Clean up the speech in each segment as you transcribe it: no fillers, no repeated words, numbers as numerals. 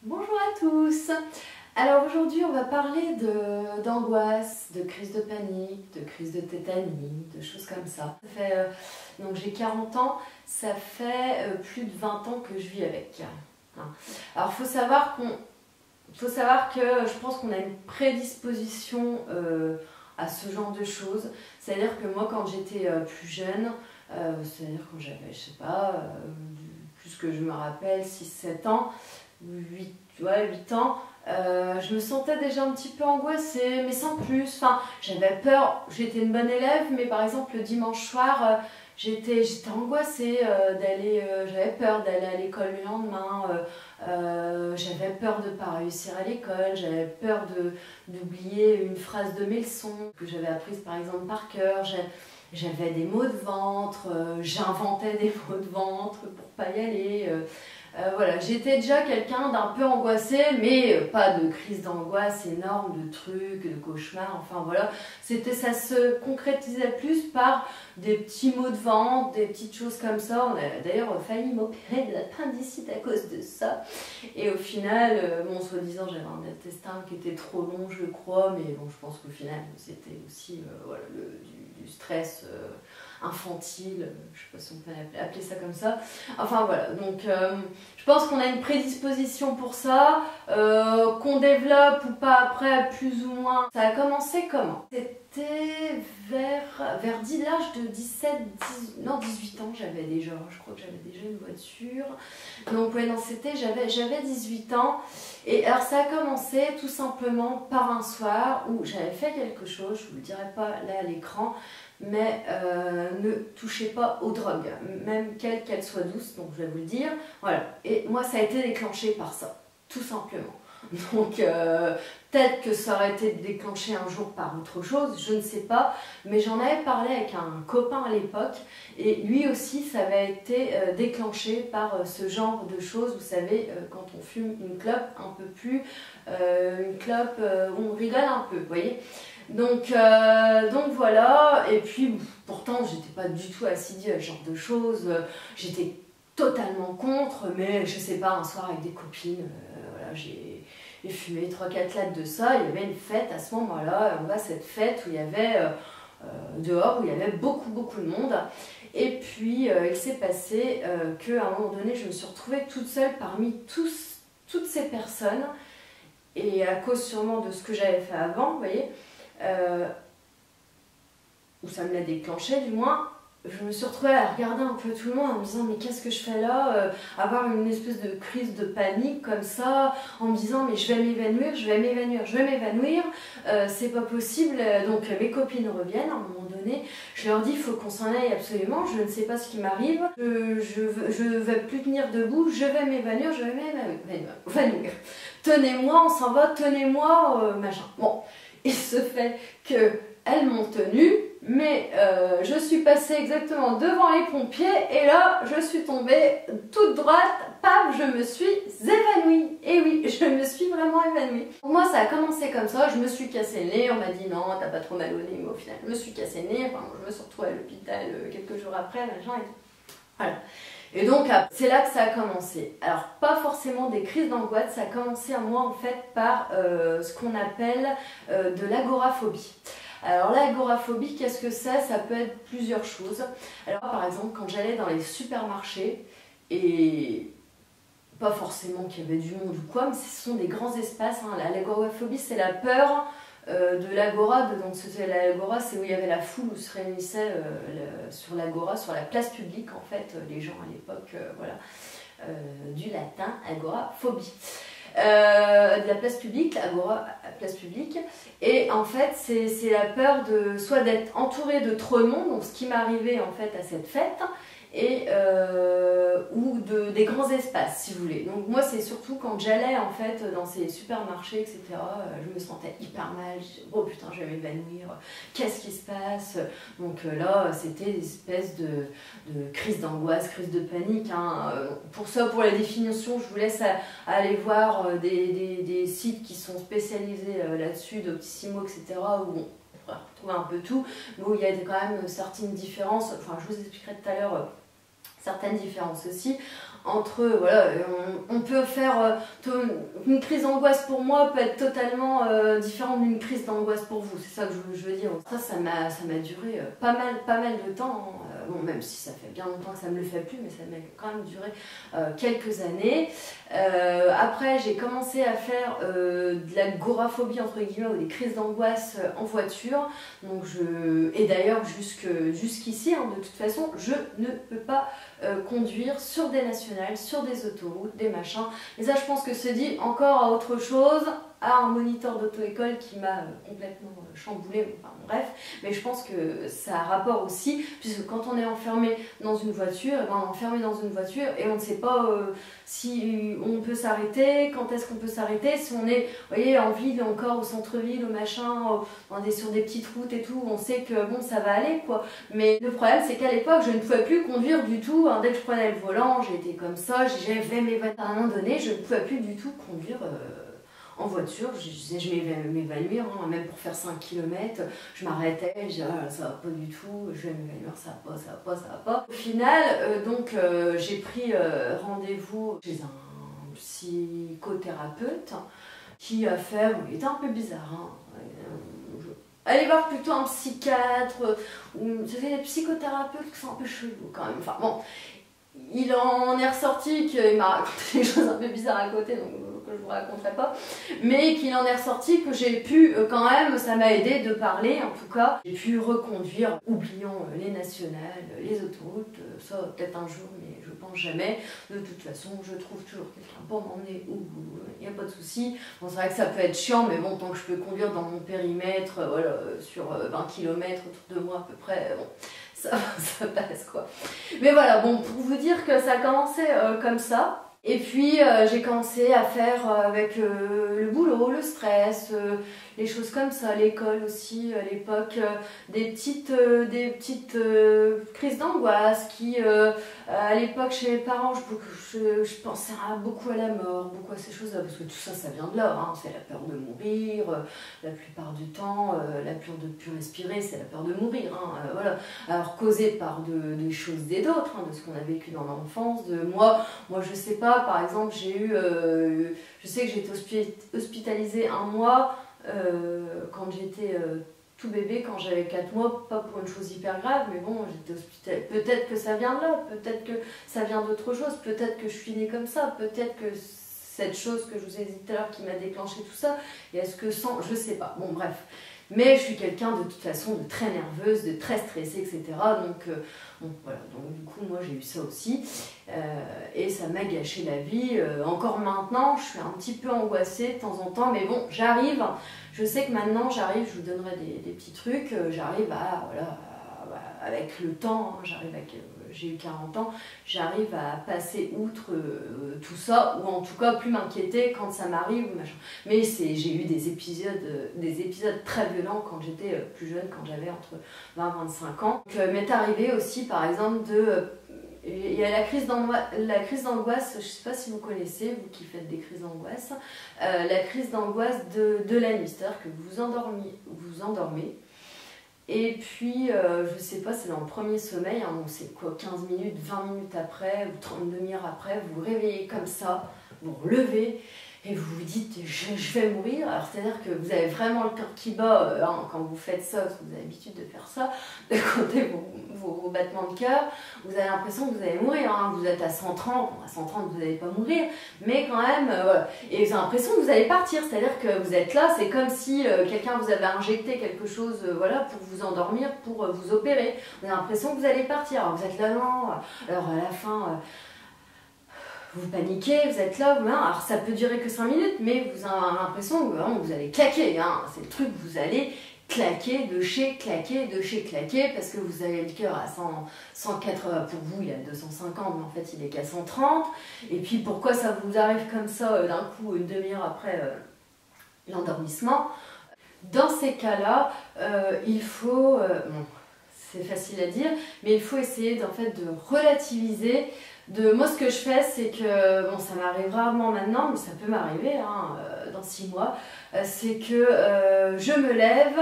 Bonjour à tous. Alors aujourd'hui on va parler d'angoisse, de crise de panique, de crise de tétanie, de choses comme ça. Donc j'ai 40 ans, ça fait plus de 20 ans que je vis avec. Alors il faut savoir que je pense qu'on a une prédisposition à ce genre de choses. C'est-à-dire que moi quand j'étais plus jeune, c'est-à-dire quand j'avais, je sais pas, plus que je me rappelle, 6-7 ans, 8 ans, je me sentais déjà un petit peu angoissée, mais sans plus. Enfin, j'avais peur, j'étais une bonne élève, mais par exemple le dimanche soir, j'étais angoissée j'avais peur d'aller à l'école le lendemain, j'avais peur de ne pas réussir à l'école, j'avais peur d'oublier une phrase de mes leçons que j'avais apprises par exemple par cœur. J'avais des maux de ventre, j'inventais des maux de ventre pour pas y aller. Voilà, j'étais déjà quelqu'un d'un peu angoissé, mais pas de crise d'angoisse énorme, de trucs, de cauchemars, enfin voilà. Ça se concrétisait plus par des petits maux de ventre, des petites choses comme ça. On a d'ailleurs failli m'opérer de l'appendicite à cause de ça. Et au final, bon, soi-disant, j'avais un intestin qui était trop long, je crois, mais bon, je pense qu'au final, c'était aussi voilà, du stress infantile, je sais pas si on peut appeler ça comme ça. Enfin voilà, donc je pense qu'on a une prédisposition pour ça, qu'on développe ou pas après, plus ou moins. Ça a commencé comment? C'était vers l'âge de 18 ans, je crois que j'avais déjà une voiture. Donc ouais, non, j'avais 18 ans. Et alors ça a commencé tout simplement par un soir où j'avais fait quelque chose, je ne vous le dirai pas là à l'écran, mais ne touchez pas aux drogues, même quelles qu'elles soient douces, donc je vais vous le dire. Voilà, et moi ça a été déclenché par ça, tout simplement. Donc peut-être que ça aurait été déclenché un jour par autre chose, je ne sais pas, mais j'en avais parlé avec un copain à l'époque et lui aussi ça avait été déclenché par ce genre de choses, vous savez, quand on fume une clope un peu plus, une clope où on rigole un peu, vous voyez. Donc voilà, et puis pourtant j'étais pas du tout assidue à ce genre de choses, j'étais totalement contre, mais je sais pas, un soir avec des copines, voilà, j'ai fumé 3-4 lattes de ça, il y avait une fête à ce moment-là, on va à cette fête où il y avait dehors, où il y avait beaucoup de monde, et puis il s'est passé qu'à un moment donné je me suis retrouvée toute seule parmi toutes ces personnes, et à cause sûrement de ce que j'avais fait avant, vous voyez, où ça me l'a déclenché du moins, je me suis retrouvée à regarder un peu tout le monde en me disant mais qu'est-ce que je fais là, avoir une espèce de crise de panique comme ça, en me disant mais je vais m'évanouir, c'est pas possible. Donc mes copines reviennent à un moment donné, je leur dis il faut qu'on s'en aille absolument, je ne sais pas ce qui m'arrive, je vais plus tenir debout, je vais m'évanouir, tenez-moi, on s'en va, tenez-moi, machin. Bon, il se fait que elles m'ont tenue, mais je suis passée exactement devant les pompiers et là je suis tombée toute droite, paf, je me suis évanouie. Et oui, je me suis vraiment évanouie. Pour moi ça a commencé comme ça, je me suis cassé le nez, on m'a dit non, t'as pas trop mal au nez, mais au final je me suis cassé le nez, enfin, je me suis retrouvée à l'hôpital quelques jours après, machin et tout. Voilà. Et donc c'est là que ça a commencé. Alors pas forcément des crises d'angoisse, ça a commencé à moi en fait par ce qu'on appelle de l'agoraphobie. Alors l'agoraphobie, qu'est-ce que c'est? Ça peut être plusieurs choses. Alors par exemple quand j'allais dans les supermarchés, et pas forcément qu'il y avait du monde ou quoi, mais ce sont des grands espaces, hein. L'agoraphobie c'est la peur de l'agora, donc l'agora c'est où il y avait la foule, où se réunissaient sur l'agora, sur la place publique en fait, les gens à l'époque, voilà, du latin agoraphobie. De la place publique, agora, place publique, et en fait c'est la peur de soit d'être entouré de trop de monde, donc ce qui m'arrivait en fait à cette fête, et ou des grands espaces si vous voulez. Donc moi c'est surtout quand j'allais en fait dans ces supermarchés etc, je me sentais hyper mal, je disais, oh putain je vais m'évanouir, qu'est-ce qui se passe? Donc là c'était des espèces de crise d'angoisse, crise de panique, hein. Pour ça, pour la définition, je vous laisse aller voir des sites qui sont spécialisés là-dessus, Doctissimo etc, où on pourra retrouver un peu tout, mais où il y a quand même certaines différences, enfin je vous expliquerai tout à l'heure certaines différences aussi. entre, voilà, on peut faire, une crise d'angoisse pour moi peut être totalement différente d'une crise d'angoisse pour vous, c'est ça que je veux dire. Ça m'a duré pas mal de temps, hein. Bon, même si ça fait bien longtemps que ça me le fait plus, mais ça m'a quand même duré quelques années. Après, j'ai commencé à faire de la goraphobie, entre guillemets, ou des crises d'angoisse en voiture. Donc et d'ailleurs, jusqu'ici, hein, de toute façon, je ne peux pas conduire sur des nationales, sur des autoroutes, des machins. Et ça, je pense que se dit encore à autre chose, à un moniteur d'auto-école qui m'a complètement chamboulé, enfin bref, mais je pense que ça a rapport aussi, puisque quand on est enfermé dans une voiture, on est enfermé dans une voiture et on ne sait pas si on peut s'arrêter, quand est-ce qu'on peut s'arrêter, si on est, vous voyez, en ville, encore au centre-ville, au machin, sur des petites routes et tout, on sait que bon, ça va aller, quoi. Mais le problème, c'est qu'à l'époque, je ne pouvais plus conduire du tout, hein. Dès que je prenais le volant, j'étais comme ça, j'avais mes voitures. À un moment donné, je ne pouvais plus du tout conduire en voiture. Je vais m'évanouir, hein, même pour faire 5 km, je m'arrêtais, je disais ah, ça va pas du tout, je vais m'évanouir, ça va pas. Au final, j'ai pris rendez-vous chez un psychothérapeute qui a fait, il était un peu bizarre, hein. Allez voir plutôt un psychiatre, ou des psychothérapeutes qui sont un peu chelous quand même. Enfin bon, il en est ressorti qu'il m'a raconté des choses un peu bizarres à côté, donc que je vous raconterai pas, mais qu'il en est ressorti que j'ai pu quand même, ça m'a aidé de parler en tout cas, j'ai pu reconduire, oublions les nationales, les autoroutes, ça peut-être un jour, mais je pense jamais. De toute façon, je trouve toujours quelqu'un pour m'emmener où il n'y a pas de souci. Bon, c'est vrai que ça peut être chiant, mais bon, tant que je peux conduire dans mon périmètre, voilà, sur 20 km autour de moi à peu près, bon, ça passe quoi. Mais voilà, bon, pour vous dire que ça a commencé comme ça. Et puis j'ai commencé à faire avec le boulot, le stress, les choses comme ça, l'école aussi à l'époque, des petites crises d'angoisse qui, à l'époque chez mes parents, je pensais beaucoup à la mort, beaucoup à ces choses-là, parce que tout ça, ça vient de là, hein. C'est la peur de mourir, la plupart du temps, la peur de ne plus respirer, c'est la peur de mourir, hein, voilà. Alors causée par des choses des d'autres, hein, de ce qu'on a vécu dans l'enfance, de moi je sais pas, par exemple, je sais que j'ai été hospitalisée un mois quand j'étais tout bébé, quand j'avais 4 mois, pas pour une chose hyper grave, mais bon, j'étais hospitalisée. Peut-être que ça vient de là, peut-être que ça vient d'autre chose, peut-être que je suis née comme ça, peut-être que cette chose que je vous ai dit tout à l'heure qui m'a déclenché tout ça, et est-ce que sans, je sais pas, bon bref. Mais je suis quelqu'un de toute façon de très nerveuse, de très stressée, etc. Donc voilà, donc du coup moi j'ai eu ça aussi et ça m'a gâché la vie. Encore maintenant, je suis un petit peu angoissée de temps en temps, mais bon, j'arrive. Je sais que maintenant j'arrive, je vous donnerai des petits trucs, j'arrive à, voilà, avec le temps, hein, j'ai eu 40 ans, j'arrive à passer outre tout ça, ou en tout cas plus m'inquiéter quand ça m'arrive, machin. Mais j'ai eu des épisodes très violents quand j'étais plus jeune, quand j'avais entre 20 et 25 ans. Donc m'est arrivé aussi par exemple il y a la crise d'angoisse, je ne sais pas si vous connaissez, vous qui faites des crises d'angoisse, la crise d'angoisse de la nuit, c'est-à-dire que vous vous endormez. Et puis, je sais pas, c'est dans le premier sommeil, hein, donc c'est quoi, 15 minutes, 20 minutes après, ou 30 demi-heure après, vous vous réveillez comme ça, vous vous relevez, et vous vous dites je vais mourir. Alors c'est-à-dire que vous avez vraiment le cœur qui bat hein, quand vous faites ça, parce que vous avez l'habitude de faire ça, de compter vos battements de cœur, vous avez l'impression que vous allez mourir, hein. Vous êtes à 130, bon, à 130 vous n'allez pas mourir, mais quand même, voilà. Et vous avez l'impression que vous allez partir, c'est-à-dire que vous êtes là, c'est comme si quelqu'un vous avait injecté quelque chose voilà, pour vous endormir, pour vous opérer. Vous avez l'impression que vous allez partir, alors vous êtes là, non, alors à la fin... vous paniquez, vous êtes là, alors ça peut durer que 5 minutes, mais vous avez l'impression que vraiment, vous allez claquer, hein. C'est le truc, vous allez claquer, de chez claquer, parce que vous avez le cœur à 180, pour vous il est à 250, mais en fait il est qu'à 130, et puis pourquoi ça vous arrive comme ça d'un coup, une demi-heure après l'endormissement? Dans ces cas-là, il faut, bon, c'est facile à dire, mais il faut essayer en fait de relativiser. Moi, ce que je fais, c'est que, bon, ça m'arrive rarement maintenant, mais ça peut m'arriver hein, dans 6 mois, c'est que je me lève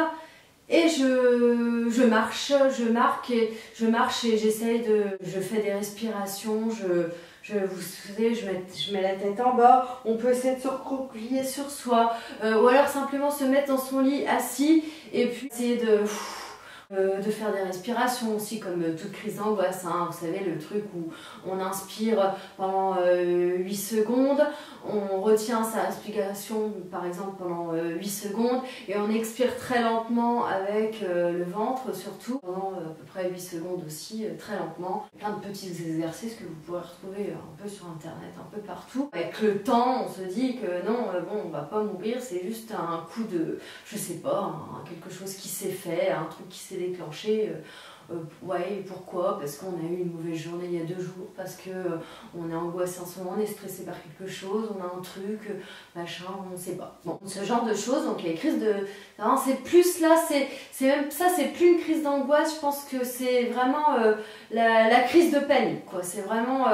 et je marche et j'essaye je fais des respirations, je vous savez, je mets la tête en bas, on peut essayer de se recroqueviller sur soi, ou alors simplement se mettre dans son lit assis et puis essayer de faire des respirations aussi, comme toute crise d'angoisse, hein. Vous savez, le truc où on inspire pendant 8 secondes, on retient sa respiration par exemple pendant 8 secondes et on expire très lentement avec le ventre surtout, pendant à peu près 8 secondes aussi, très lentement. Plein de petits exercices que vous pourrez retrouver un peu sur internet, un peu partout. Avec le temps, on se dit que non, bon, on va pas mourir, c'est juste un coup de, je sais pas, quelque chose qui s'est fait, un truc qui s'est déclenché. Ouais, pourquoi? Parce qu'on a eu une mauvaise journée il y a 2 jours, parce que on est angoissé en ce moment, on est stressé par quelque chose, on a un truc, machin, on ne sait pas. Bon, ce genre de choses, donc les crises de... c'est plus là, c'est même ça, c'est plus une crise d'angoisse, je pense que c'est vraiment la crise de panique, quoi. C'est vraiment,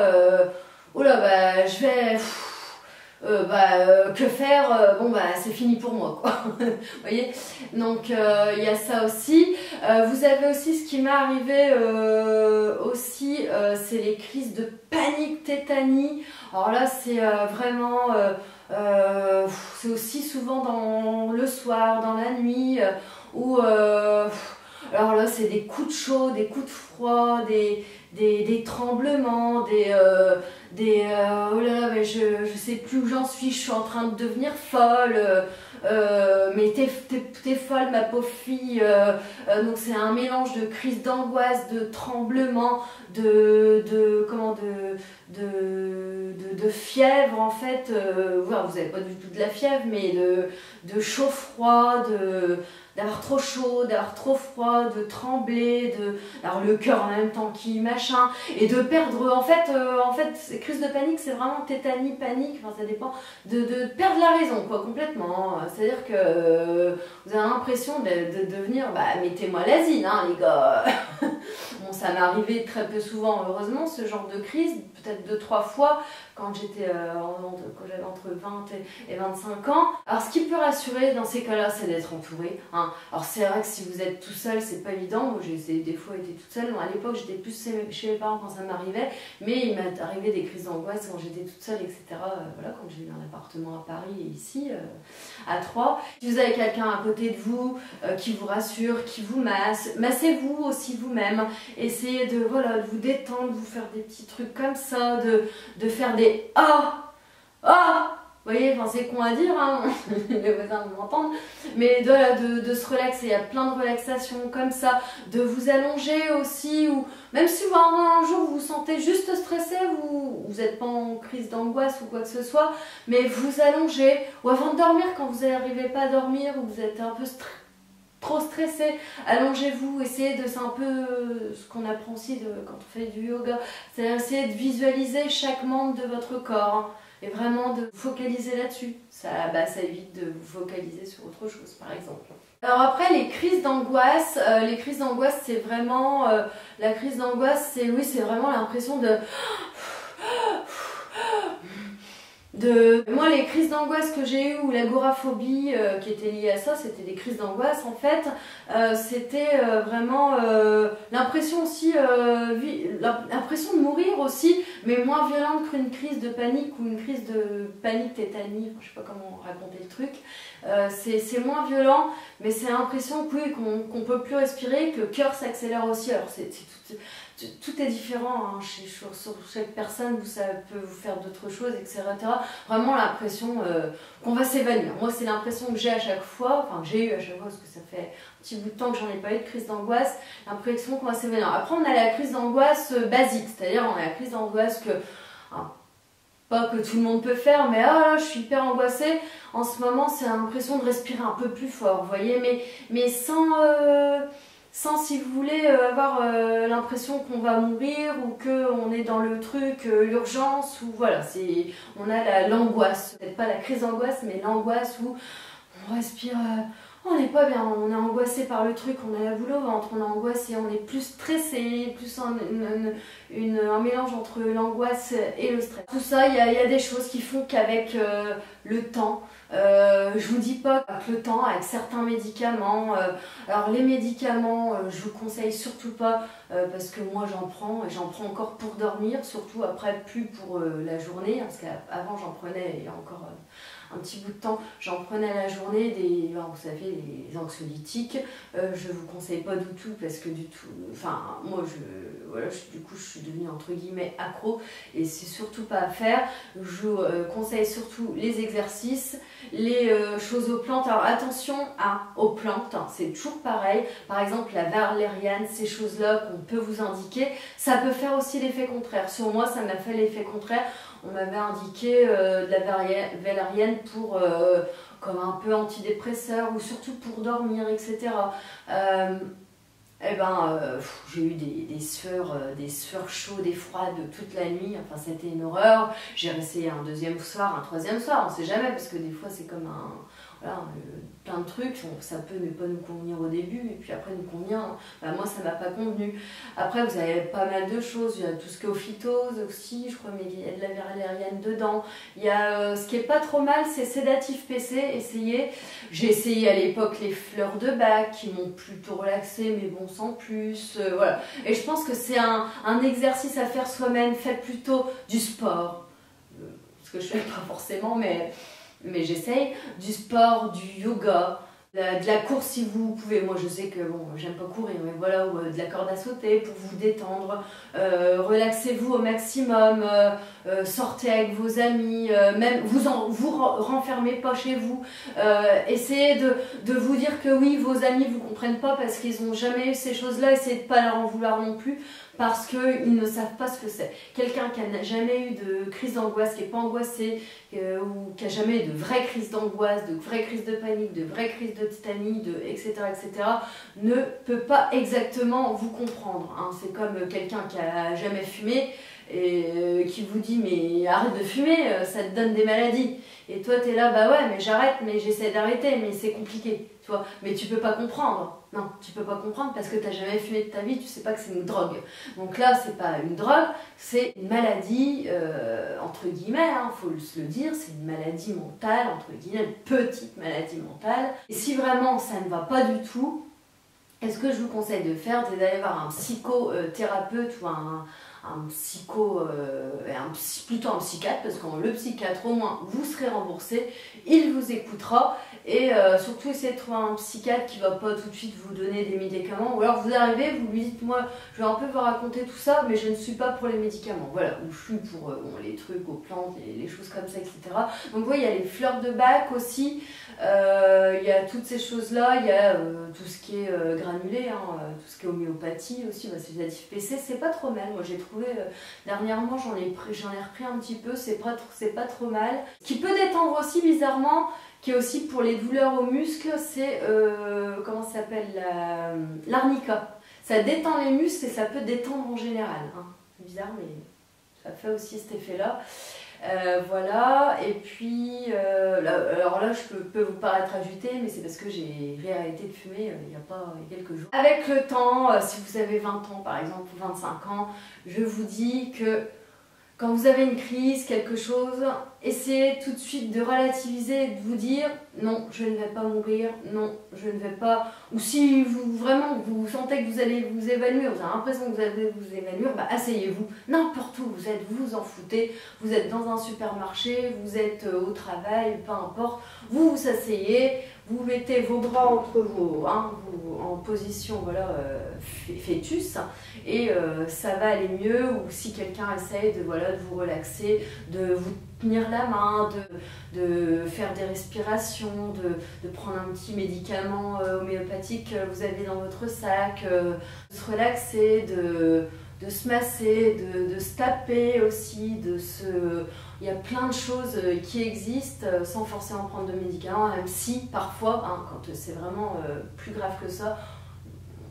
oh là, bah, je vais... que faire, bon bah c'est fini pour moi quoi. Vous voyez, donc il y a ça aussi. Vous avez aussi ce qui m'est arrivé aussi, c'est les crises de panique tétanie. Alors là c'est vraiment c'est aussi souvent dans le soir, dans la nuit, où alors là c'est des coups de chaud, des coups de froid, des tremblements, oh là là, mais je sais plus où j'en suis, je suis en train de devenir folle, mais t'es folle ma pauvre fille, donc c'est un mélange de crise d'angoisse, de tremblements, de fièvre en fait, vous n'avez pas du tout de la fièvre, mais de chaud-froid, d'avoir trop chaud, d'avoir trop froid, de trembler, d'avoir le cœur en même temps qui machin, et de perdre, en fait ces crises de panique, c'est vraiment tétanie, panique, enfin ça dépend, de perdre la raison, quoi, complètement. C'est-à-dire que vous avez l'impression de devenir, bah mettez-moi l'asile, hein, les gars. Bon, ça m'est arrivé très peu souvent, heureusement, ce genre de crise, peut-être 2-3 fois, quand j'avais entre 20 et 25 ans. Alors ce qui peut rassurer dans ces cas-là, c'est d'être entouré, hein. Alors c'est vrai que si vous êtes tout seul, c'est pas évident. Moi j'ai des fois été toute seule. À l'époque j'étais plus chez mes parents quand ça m'arrivait, mais il m'est arrivé des crises d'angoisse quand j'étais toute seule, etc. Voilà, quand j'ai eu un appartement à Paris et ici à Troyes. Si vous avez quelqu'un à côté de vous qui vous rassure, qui vous massez-vous aussi vous-même. Essayez de vous détendre, de vous faire des petits trucs comme ça, de faire des vous voyez, enfin, c'est con à dire, hein, les voisins vont m'entendre, mais de se relaxer. Il y a plein de relaxations comme ça, de vous allonger aussi, ou même si un jour vous vous sentez juste stressé, vous n'êtes pas en crise d'angoisse ou quoi que ce soit, mais vous allongez, ou avant de dormir, quand vous n'arrivez pas à dormir, ou vous êtes un peu trop stressé, allongez-vous, essayez c'est un peu ce qu'on apprend aussi quand on fait du yoga, c'est essayer de visualiser chaque membre de votre corps, hein, et vraiment de vous focaliser là-dessus. Ça évite de vous focaliser sur autre chose, par exemple. Alors après, les crises d'angoisse, c'est vraiment, la crise d'angoisse, c'est vraiment l'impression moi, les crises d'angoisse que j'ai eues, ou l'agoraphobie qui était liée à ça, c'était des crises d'angoisse en fait. C'était vraiment l'impression aussi, l'impression de mourir aussi, mais moins violente qu'une crise de panique ou une crise de panique tétanie, je sais pas comment raconter le truc. C'est moins violent, mais c'est l'impression qu'on peut plus respirer, que le cœur s'accélère aussi. Alors tout est différent, hein, sur chaque personne, ça peut vous faire d'autres choses, etc. Vraiment l'impression qu'on va s'évanouir. Moi, c'est l'impression que j'ai à chaque fois, enfin que j'ai eu à chaque fois, parce que ça fait un petit bout de temps que j'en ai pas eu de crise d'angoisse, l'impression qu'on va s'évanouir. Après, on a la crise d'angoisse basique, c'est-à-dire on a la crise d'angoisse que... Hein, pas que tout le monde peut faire, mais je suis hyper angoissée. En ce moment, c'est l'impression de respirer un peu plus fort, vous voyez, mais sans, si vous voulez, avoir l'impression qu'on va mourir ou qu'on est dans le truc, l'urgence, ou voilà, on a l'angoisse, peut-être pas la crise d'angoisse, mais l'angoisse où on respire, on n'est pas bien, on est angoissé par le truc, on a la boule au ventre, on est angoissé, on est plus stressé, plus un mélange entre l'angoisse et le stress. Tout ça, il y a des choses qui font qu'avec le temps, je vous dis pas qu'avec le temps, avec certains médicaments, alors les médicaments, je vous conseille surtout pas parce que moi j'en prends, et j'en prends encore pour dormir, surtout après plus pour la journée, parce qu'avant j'en prenais il y a encore un petit bout de temps, j'en prenais la journée, vous savez, les anxiolytiques, je vous conseille pas du tout parce que enfin moi du coup je suis devenue entre guillemets accro et c'est surtout pas à faire. Je vous conseille surtout les exercices, les choses aux plantes. Alors attention aux plantes, hein, c'est toujours pareil, par exemple la valériane, ces choses là qu'on peut vous indiquer, ça peut faire aussi l'effet contraire. Sur moi ça m'a fait l'effet contraire. On m'avait indiqué de la valériane pour comme un peu antidépresseur ou surtout pour dormir, etc. J'ai eu des sueurs chaudes et froides toute la nuit, enfin c'était une horreur. J'ai essayé un deuxième soir, un troisième soir, on sait jamais parce que des fois c'est comme plein de trucs, ça peut ne pas nous convenir au début et puis après nous convient. Moi ça m'a pas convenu. Après vous avez pas mal de choses, il y a tout ce qui est ophytose aussi, je crois, mais il y a de la valériane dedans. Il y a ce qui est pas trop mal, c'est sédatif PC, essayez. J'ai essayé à l'époque les fleurs de bac qui m'ont plutôt relaxé mais bon sans plus, voilà. Et je pense que c'est un exercice à faire soi-même, faites plutôt du sport, ce que je fais pas forcément mais j'essaye, du sport, du yoga, de la course si vous pouvez. Moi je sais que bon, j'aime pas courir, mais voilà, ou de la corde à sauter pour vous détendre, relaxez-vous au maximum, sortez avec vos amis, même vous renfermez pas chez vous, essayez de vous dire que oui, vos amis vous comprennent pas parce qu'ils ont jamais eu ces choses-là, essayez de pas leur en vouloir non plus, parce qu'ils ne savent pas ce que c'est. Quelqu'un qui n'a jamais eu de crise d'angoisse, qui n'est pas angoissé, ou qui n'a jamais eu de vraie crise d'angoisse, de vraie crise de panique, de vraie crise de tétanie, etc., ne peut pas exactement vous comprendre. Hein. C'est comme quelqu'un qui n'a jamais fumé et qui vous dit mais arrête de fumer, ça te donne des maladies. Et toi tu es là, bah ouais mais j'arrête, mais j'essaie d'arrêter, mais c'est compliqué. Tu vois, mais tu peux pas comprendre. Non, tu peux pas comprendre parce que tu n'as jamais fumé de ta vie, tu sais pas que c'est une drogue. Donc là, c'est pas une drogue, c'est une maladie, entre guillemets, hein, faut se le dire, c'est une maladie mentale, entre guillemets, une petite maladie mentale. Et si vraiment ça ne va pas du tout, ce que je vous conseille de faire, c'est d'aller voir un psychothérapeute ou plutôt un psychiatre, parce que le psychiatre, au moins, vous serez remboursé, il vous écoutera, et surtout essayez de trouver un psychiatre qui va pas tout de suite vous donner des médicaments, ou alors vous arrivez, vous lui dites, moi, je vais un peu vous raconter tout ça, mais je ne suis pas pour les médicaments, voilà, ou je suis pour les trucs aux plantes, les choses comme ça, etc. Donc vous voyez, il y a les fleurs de bac aussi, il y a toutes ces choses-là, il y a tout ce qui est granulé, hein, tout ce qui est homéopathie aussi, c'est sédatif PC, c'est pas trop mal, moi j'ai trouvé dernièrement, j'en ai repris un petit peu, c'est pas trop mal. Ce qui peut détendre aussi bizarrement, qui est aussi pour les douleurs aux muscles, c'est comment ça s'appelle, l'arnica. Ça détend les muscles et ça peut détendre en général. Hein. C'est bizarre, mais ça fait aussi cet effet-là. Voilà, et puis alors là je peux vous paraître agitée, mais c'est parce que j'ai réarrêté de fumer il y a quelques jours. Avec le temps, si vous avez 20 ans par exemple ou 25 ans, je vous dis que quand vous avez une crise, quelque chose, essayez tout de suite de relativiser et de vous dire non, je ne vais pas mourir, non, je ne vais pas. Ou si vous sentez que vous allez vous évanouir, vous avez l'impression que vous allez vous évanouir, bah asseyez-vous. N'importe où vous êtes, vous vous en foutez, vous êtes dans un supermarché, vous êtes au travail, peu importe, vous vous asseyez, vous mettez vos bras entre vous, en position voilà, fœtus, et ça va aller mieux. Ou si quelqu'un essaye de vous relaxer, de vous tenir la main, de faire des respirations, de prendre un petit médicament homéopathique que vous avez dans votre sac, de se relaxer, de se masser, de se taper aussi, il y a plein de choses qui existent sans forcément prendre de médicaments, même si parfois, quand c'est vraiment plus grave que ça,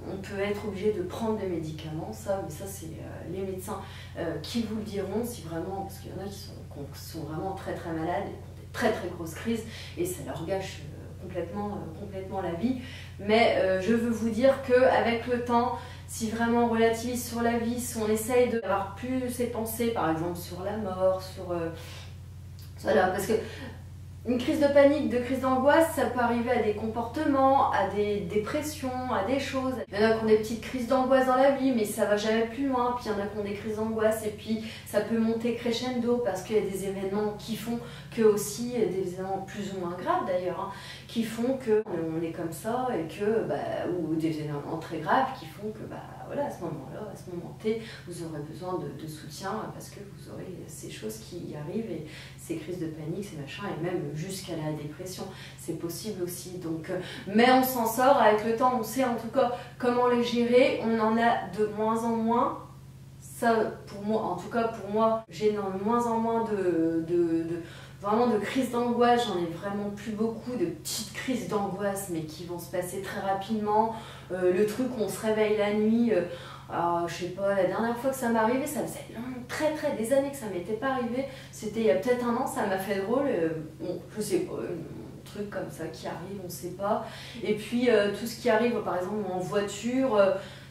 on peut être obligé de prendre des médicaments, mais ça c'est les médecins qui vous le diront, si vraiment, parce qu'il y en a qui sont vraiment très très malades, et qui ont des très très grosses crises, et ça leur gâche complètement la vie. Mais je veux vous dire qu'avec le temps, si vraiment on relativise sur la vie, si on essaye d'avoir plus ces pensées, par exemple sur la mort, voilà, parce que une crise de panique, de crise d'angoisse, ça peut arriver à des comportements, à des dépressions, à des choses. Il y en a qui ont des petites crises d'angoisse dans la vie, mais ça va jamais plus loin. Puis il y en a qui ont des crises d'angoisse et puis ça peut monter crescendo parce qu'il y a des événements qui font que aussi, des événements plus ou moins graves d'ailleurs, hein, qui font qu'on est comme ça et que, ou des événements très graves qui font que, voilà, à ce moment-là, à ce moment T, vous aurez besoin de soutien parce que vous aurez ces choses qui arrivent et ces crises de panique, ces machins, et même jusqu'à la dépression, c'est possible aussi. Donc, mais on s'en sort avec le temps, on sait en tout cas comment les gérer, on en a de moins en moins. Ça, pour moi, en tout cas pour moi, j'ai de moins en moins vraiment de crises d'angoisse, j'en ai vraiment plus beaucoup, de petites crises d'angoisse, mais qui vont se passer très rapidement. Le truc où on se réveille la nuit, alors, je sais pas, la dernière fois que ça m'est arrivé, ça faisait des années que ça m'était pas arrivé, c'était il y a peut-être un an, ça m'a fait drôle, bon, je sais pas, un truc comme ça qui arrive, on sait pas. Et puis tout ce qui arrive, par exemple en voiture,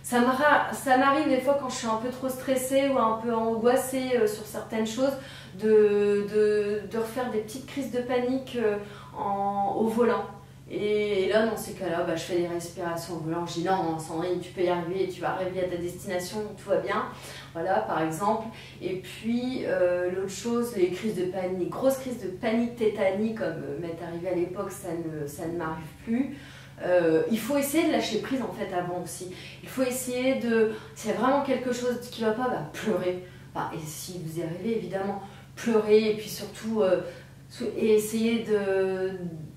ça m'arrive des fois quand je suis un peu trop stressée ou un peu angoissée sur certaines choses, de refaire des petites crises de panique au volant. Et là, dans ces cas-là, je fais des respirations au volant. Je dis non, Sandrine, tu peux y arriver, tu vas arriver à ta destination, tout va bien. Voilà, par exemple. Et puis, l'autre chose, les crises de panique, grosses crises de panique tétanie, comme m'est arrivé à l'époque, ça ne m'arrive plus. Il faut essayer de lâcher prise en fait avant aussi. Il faut essayer s'il y a vraiment quelque chose qui ne va pas, pleurer. Et si vous y arrivez, évidemment, pleurer et puis surtout essayer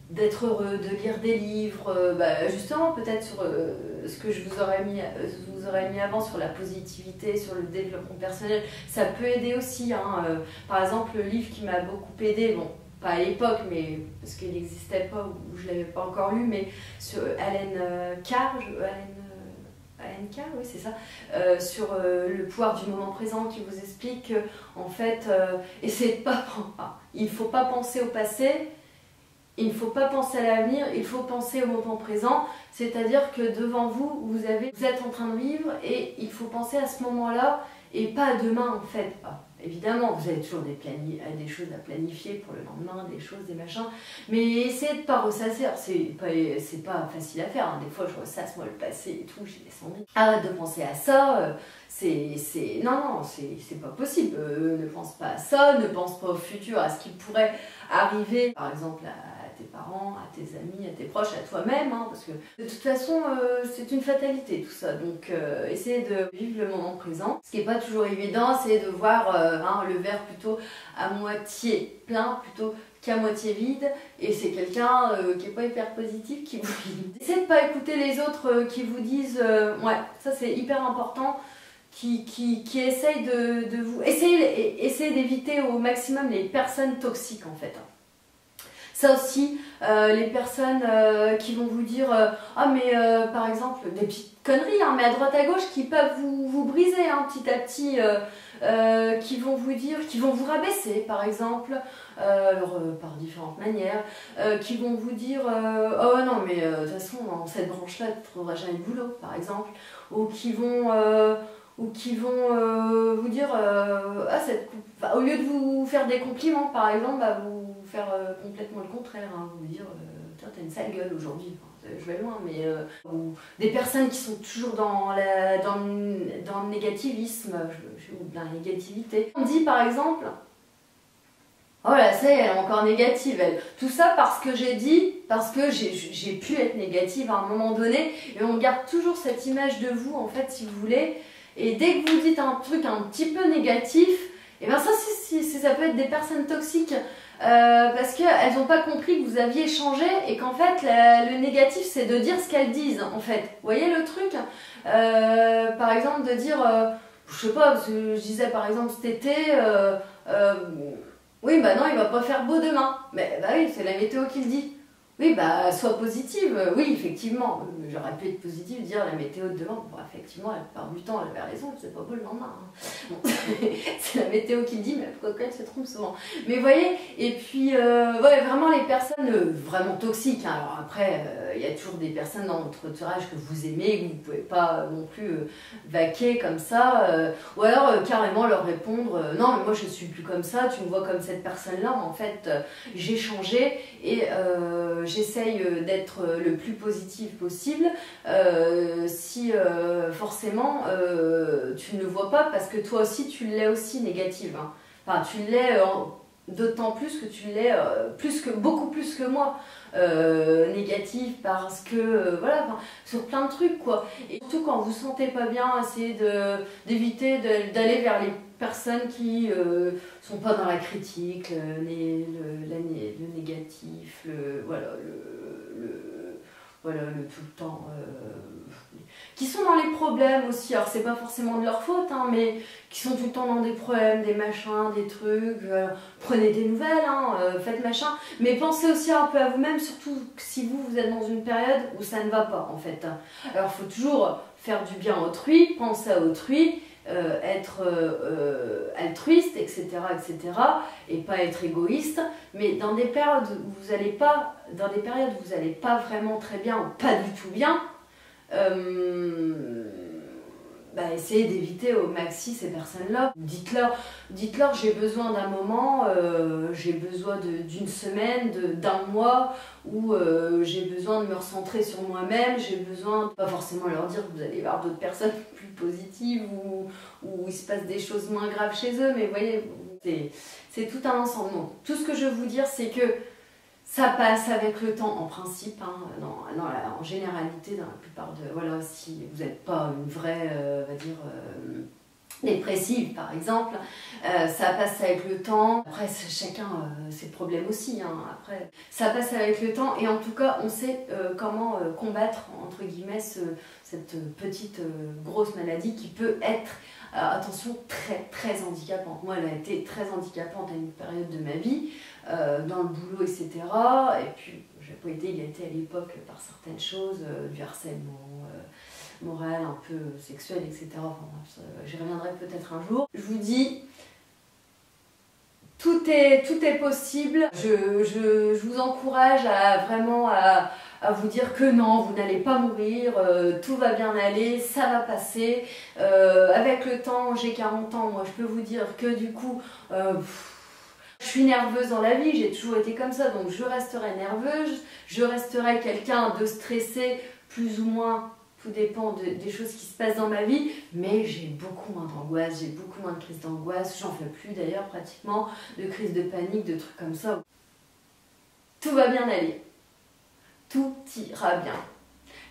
d'être heureux, de lire des livres, justement peut-être sur ce que je vous aurais mis avant sur la positivité, sur le développement personnel, ça peut aider aussi, hein. Par exemple, le livre qui m'a beaucoup aidé, bon, pas à l'époque, mais parce qu'il n'existait pas ou je ne l'avais pas encore lu, mais sur Allen Carr, oui c'est ça, sur le pouvoir du moment présent, qui vous explique en fait, il ne faut pas penser au passé, il ne faut pas penser à l'avenir, il faut penser au moment présent, c'est-à-dire que devant vous, vous êtes en train de vivre et il faut penser à ce moment-là et pas à demain en fait. Évidemment, vous avez toujours des choses à planifier pour le lendemain, des choses, des machins, mais essayez de ne pas ressasser. C'est pas facile à faire, hein. Des fois je ressasse moi le passé et tout, j'ai descendu. Arrête de penser à ça, non, c'est pas possible. Ne pense pas à ça, ne pense pas au futur, à ce qui pourrait arriver, par exemple à tes parents, à tes amis, à tes proches, à toi-même, hein, parce que de toute façon c'est une fatalité tout ça, donc essayez de vivre le moment présent. Ce qui n'est pas toujours évident, c'est de voir le verre plutôt à moitié plein plutôt qu'à moitié vide, et c'est quelqu'un qui n'est pas hyper positif qui vous dit. Essayez de ne pas écouter les autres qui vous disent ouais, ça c'est hyper important, qui essayent de vous... Essayez d'éviter au maximum les personnes toxiques en fait. Ça aussi, les personnes qui vont vous dire par exemple, des petites conneries, hein, mais à droite à gauche, qui peuvent vous briser petit à petit, qui vont vous dire, qui vont vous rabaisser par exemple, par différentes manières, qui vont vous dire oh non mais de toute façon dans cette branche là tu ne trouveras jamais de boulot par exemple, ou qui vont vous dire au lieu de vous faire des compliments par exemple, vous faire complètement le contraire, hein, vous dire putain t'as une sale gueule aujourd'hui, je vais loin, mais ou des personnes qui sont toujours dans le négativisme ou dans la négativité. On dit par exemple oh là ça y est, elle est encore négative elle. Tout ça parce que j'ai pu être négative à un moment donné, et on garde toujours cette image de vous en fait si vous voulez, et dès que vous dites un truc un petit peu négatif, et bien ça peut être des personnes toxiques. Parce qu'elles n'ont pas compris que vous aviez changé et qu'en fait le négatif c'est de dire ce qu'elles disent en fait. Vous voyez le truc, par exemple de dire, je sais pas, parce que je disais par exemple cet été, oui non il va pas faire beau demain, mais oui c'est la météo qui le dit. Oui, bah, sois positive. Oui, effectivement. J'aurais pu être positive, dire la météo de demain. Bon, effectivement, la plupart du temps, elle avait raison, c'est pas beau le lendemain. Bon, c'est la météo qui le dit, mais pourquoi elle se trompe souvent. Mais vous voyez, et puis, ouais, vraiment les personnes vraiment toxiques. Hein. Alors après, il y a toujours des personnes dans votre entourage que vous aimez, que vous ne pouvez pas non plus vaquer comme ça. Ou alors, carrément leur répondre non, mais moi je suis plus comme ça, tu me vois comme cette personne-là. En fait, j'ai changé et j'essaye d'être le plus positive possible. Si forcément tu ne le vois pas, parce que toi aussi tu l'es aussi négative. Hein. Enfin, tu l'es d'autant plus que tu l'es beaucoup plus que moi. Négative parce que voilà, enfin, sur plein de trucs quoi. Et surtout quand vous vous sentez pas bien, essayez d'éviter d'aller vers les personnes qui sont pas dans la critique, le négatif, voilà, le tout le temps. Qui sont dans les problèmes aussi, alors c'est pas forcément de leur faute, hein, mais qui sont tout le temps dans des problèmes, des machins, des trucs. Prenez des nouvelles, hein, faites machin, mais pensez aussi un peu à vous-même, surtout si vous êtes dans une période où ça ne va pas en fait. Alors il faut toujours faire du bien à autrui, penser à autrui, être altruiste, etc., et pas être égoïste, mais dans des périodes où vous n'allez pas, vraiment très bien ou pas du tout bien, essayez d'éviter au maxi ces personnes-là. Dites-leur j'ai besoin d'un moment, j'ai besoin d'une semaine, d'un mois, où j'ai besoin de me recentrer sur moi-même, j'ai besoin, pas forcément leur dire que vous allez voir d'autres personnes plus positives où il se passe des choses moins graves chez eux, mais vous voyez, c'est tout un ensemble. Donc, tout ce que je veux vous dire, c'est que ça passe avec le temps, en principe, hein, en généralité, dans la plupart de... Voilà, si vous n'êtes pas une vraie, on va dire, dépressive, par exemple, ça passe avec le temps. Après, chacun ses problèmes aussi, hein, après. Ça passe avec le temps, et en tout cas, on sait comment combattre, entre guillemets, cette petite grosse maladie qui peut être, attention, très, très handicapante. Moi, elle a été très handicapante à une période de ma vie, dans le boulot, etc. Et puis, j'ai pas été gâtée à l'époque par certaines choses, du harcèlement moral, un peu sexuel, etc. Enfin, j'y reviendrai peut-être un jour. Je vous dis, tout est possible. Je vous encourage à vraiment à vous dire que non, vous n'allez pas mourir, tout va bien aller, ça va passer. Avec le temps, j'ai 40 ans, moi je peux vous dire que du coup, je suis nerveuse dans la vie, j'ai toujours été comme ça, donc je resterai nerveuse, je resterai quelqu'un de stressé, plus ou moins, tout dépend des choses qui se passent dans ma vie, mais j'ai beaucoup moins d'angoisse, j'ai beaucoup moins de crises d'angoisse, j'en fais plus d'ailleurs pratiquement, de crises de panique, de trucs comme ça. Tout va bien aller, tout ira bien.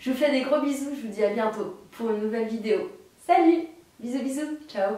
Je vous fais des gros bisous, je vous dis à bientôt pour une nouvelle vidéo. Salut, bisous bisous, ciao.